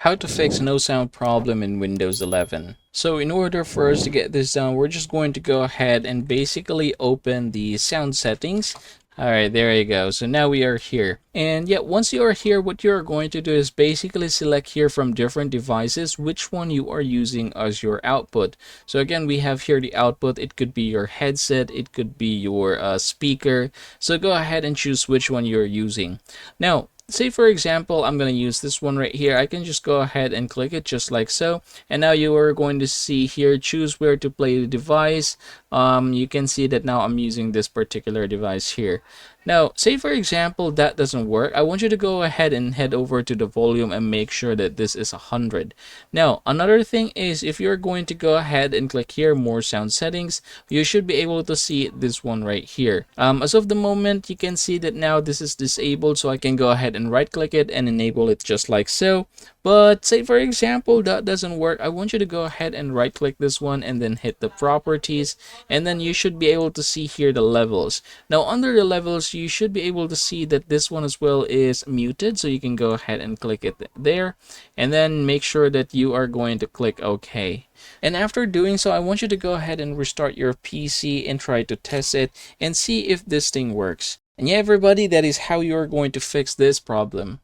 How to fix no sound problem in Windows 11. So in order for us to get this done, we're just going to go ahead and basically open the sound settings. All right, there you go. So now we are here. And yeah, once you are here, what you're going to do is basically select here from different devices which one you are using as your output. So again, we have here the output. It could be your headset, it could be your speaker. So go ahead and choose which one you're using. Now, say for example, I'm going to use this one right here. I can just go ahead and click it just like so. And now you are going to see here, choose where to play the device. You can see that now I'm using this particular device here. Now, say for example, that doesn't work. I want you to go ahead and head over to the volume and make sure that this is 100. Now, another thing is if you're going to go ahead and click here, more sound settings, you should be able to see this one right here. As of the moment, you can see that now this is disabled, so I can go ahead and right click it and enable it just like so. But say for example that doesn't work, I want you to go ahead and right click this one and then hit the properties, and then you should be able to see here the levels. Now under the levels, you should be able to see that this one as well is muted, so you can go ahead and click it there, and then make sure that you are going to click OK. And after doing so, I want you to go ahead and restart your PC and try to test it and see if this thing works. And yeah, everybody, that is how you're going to fix this problem.